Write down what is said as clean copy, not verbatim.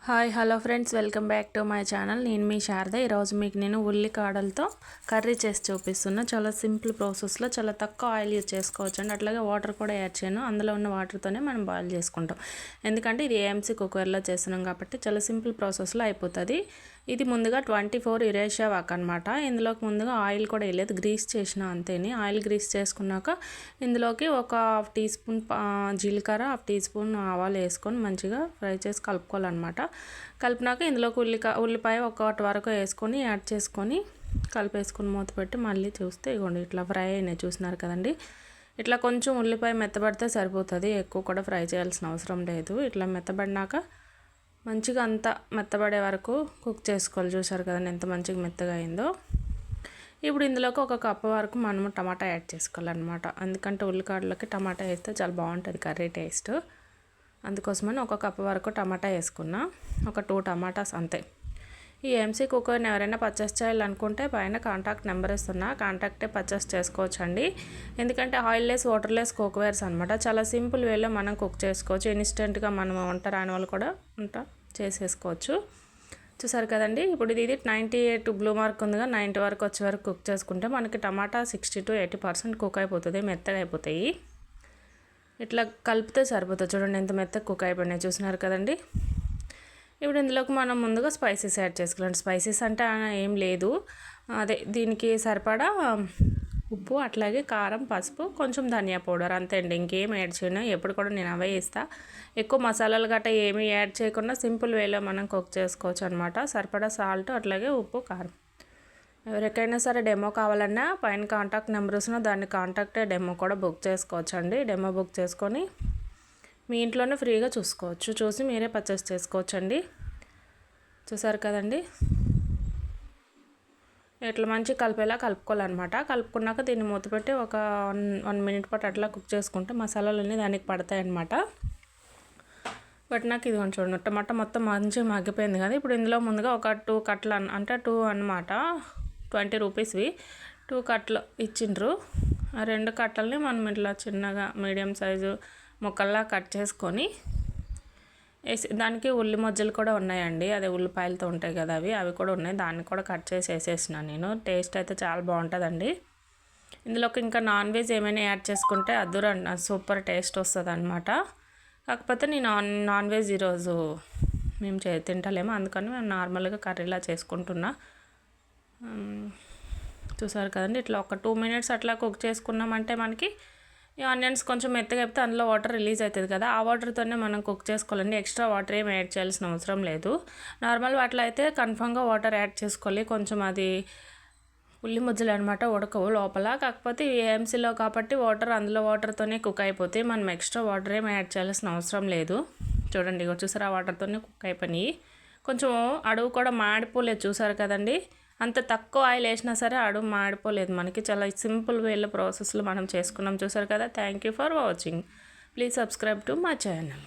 Hi hello friends, welcome back to my channel. నేను మీ శారద. ఈరోజు మీకు నేను ఉల్లికాడలతో కర్రీ చేసి చూపిస్తున్నా. చాలా సింపుల్ ప్రాసెస్లో చాలా తక్కువ ఆయిల్ యూజ్ చేసుకోవచ్చు అండి. అట్లాగే వాటర్ కూడా యాడ్ చేయను. అందులో ఉన్న వాటర్తోనే మనం బాయిల్ చేసుకుంటాం. ఎందుకంటే ఇది ఏఎంసీ కుక్కర్లో చేస్తున్నాం కాబట్టి చాలా సింపుల్ ప్రాసెస్లో అయిపోతుంది. ఇది ముందుగా 24 ఇరేషియా వాక్ అనమాట. ఇందులోకి ముందుగా ఆయిల్ కూడా వేయలేదు, గ్రీస్ చేసిన అంతేని. ఆయిల్ గ్రీస్ చేసుకున్నాక ఇందులోకి ఒక హాఫ్ టీ స్పూన్ జీలకర్ర, హాఫ్ టీ స్పూన్ ఆవాలు వేసుకొని మంచిగా ఫ్రై చేసి కలుపుకోవాలన్నమాట. కలిపినాక ఇందులోకి ఉల్లిపాయ ఒకటి వరకు వేసుకొని యాడ్ చేసుకొని కలిపేసుకొని మూత పెట్టి మళ్ళీ చూస్తే ఇగోండి ఇట్లా ఫ్రై అయినాయి. చూస్తున్నారు కదండి. ఇట్లా కొంచెం ఉల్లిపాయ మెత్తబడితే సరిపోతుంది, ఎక్కువ కూడా ఫ్రై చేయాల్సిన అవసరం లేదు. ఇట్లా మెత్తబడినాక మంచిగా అంతా మెత్తబడే వరకు కుక్ చేసుకోవాలి. చూసారు కదండి ఎంత మంచిగా మెత్తగా అయిందో. ఇప్పుడు ఇందులోకి ఒక కప్పు వరకు మనము టమాటా యాడ్ చేసుకోవాలన్నమాట. ఎందుకంటే ఉల్లికాడలకి టమాటా వేస్తే చాలా బాగుంటుంది కర్రీ టేస్ట్. అందుకోసమని ఒక కప్పు వరకు టమాటా వేసుకున్నా. ఒక 2 టమాటాస్ అంతే. ఈ ఏఎంసీ కుక్కర్ని ఎవరైనా పర్చేస్ చేయాలనుకుంటే పైన కాంటాక్ట్ నెంబర్ ఇస్తున్నా, కాంటాక్టే పర్చేస్ చేసుకోవచ్చు అండి. ఎందుకంటే ఆయిల్లెస్ వాటర్లెస్ కుక్వేర్స్ అనమాట. చాలా సింపుల్ వేలో మనం కుక్ చేసుకోవచ్చు. ఇన్స్టెంట్గా మనం వంట రాని వాళ్ళు కూడా చేసేసుకోవచ్చు. చూసారు కదండి. ఇప్పుడు ఇది 98 బ్లూ మార్క్ ఉందిగా, 90 వరకు వచ్చే వరకు కుక్ చేసుకుంటే మనకి టమాటా 60 to 80% కుక్ అయిపోతుంది, మెత్తగా అయిపోతాయి. ఇట్లా కలిపితే సరిపోతుంది. చూడండి ఎంత మెత్తగా కుక్ అయిపోయినాయి. చూస్తున్నారు కదండి. ఇప్పుడు ఇందులోకి మనం ముందుగా స్పైసెస్ యాడ్ చేసుకోవాలి. స్పైసెస్ అంటే ఏం లేదు, అదే దీనికి సరిపడా ఉప్పు, అట్లాగే కారం, పసుపు, కొంచెం ధనియా పౌడర్ అంతే అండి. ఇంకేం యాడ్ చేయను. ఎప్పుడు కూడా నేను అవే వేస్తాను. ఎక్కువ మసాలాలు గట్రా ఏమీ యాడ్ చేయకుండా సింపుల్ వేలో మనం కుక్ చేసుకోవచ్చు అనమాట. సరిపడా సాల్ట్, అట్లాగే ఉప్పు, కారం. ఎవరికైనా సరే డెమో కావాలన్నా పైన కాంటాక్ట్ నెంబర్స్ దాన్ని కాంటాక్ట్ డెమో కూడా బుక్ చేసుకోవచ్చు అండి. డెమో బుక్ చేసుకొని మీ ఇంట్లోనే ఫ్రీగా చూసి మీరే పర్చేస్ చేసుకోవచ్చు అండి. చూసారు కదండి. ఇట్లా మంచి కలిపేలా కలుపుకోవాలన్నమాట. కలుపుకున్నాక దీన్ని మూత పెట్టి ఒక 1 minute పాటు అట్లా కుక్ చేసుకుంటే మసాలాలన్నీ దానికి పడతాయి అన్నమాట. బట్ నాకు ఇది చూడండి టమాటా మొత్తం మంచిగా మగ్గిపోయింది కదా. ఇప్పుడు ఇందులో ముందుగా ఒక 2 కట్టలు అంటే 2 అన్నమాట, 20 రూపీస్వి 2 కట్టలు ఇచ్చిండ్రు. ఆ 2 కట్టలని మనం ఇట్లా చిన్నగా మీడియం సైజు ముక్కల్లా కట్ చేసుకొని వేసి, దానికి ఉల్లి మొజ్జలు కూడా ఉన్నాయండి. అదే ఉల్లిపాయలతో ఉంటాయి కదా, అవి కూడా ఉన్నాయి. దాన్ని కూడా కట్ చేసి వేసేసిన నేను. టేస్ట్ అయితే చాలా బాగుంటుందండి. ఇందులోకి ఇంకా నాన్ వెజ్ ఏమైనా యాడ్ చేసుకుంటే అద్దురా సూపర్ టేస్ట్ వస్తుంది అనమాట. కాకపోతే నేను నాన్ వెజ్ ఈరోజు మేము తింటలేము, అందుకని మేము నార్మల్గా కర్రీలా చేసుకుంటున్నా. చూసారు కదండి. ఇట్లా ఒక 2 minutes అట్లా కుక్ చేసుకున్నామంటే మనకి ఈ ఆనియన్స్ కొంచెం మెత్తగా అయిపోతే అందులో వాటర్ రిలీజ్ అవుతుంది కదా, ఆ వాటర్తోనే మనం కుక్ చేసుకోవాలండి. ఎక్స్ట్రా వాటర్ ఏం యాడ్ చేయాల్సిన అవసరం లేదు. నార్మల్ వాటర్ అయితే కన్ఫామ్గా వాటర్ యాడ్ చేసుకోవాలి. కొంచెం అది ఉల్లి ముద్దలు అనమాట, ఉడకవు లోపల. కాకపోతే ఏఎంసీలో కాబట్టి అందులో వాటర్తోనే కుక్ అయిపోతాయి. మనం ఎక్స్ట్రా వాటర్ ఏం యాడ్ చేయాల్సిన అవసరం లేదు. చూడండి చూసారా, వాటర్తోనే కుక్ అయిపోయినాయి. కొంచెం అడుగు కూడా మాడిపోలేదు. చూసారు కదండి. అంత తక్కువ ఆయిల్ వేసినా సరే అడుగు మాడిపోలేదు. మనకి చాలా సింపుల్ వేలో ప్రాసెస్లో మనం చేసుకున్నాం. చూసారు కదా. Thank you for watching. Please subscribe to my channel.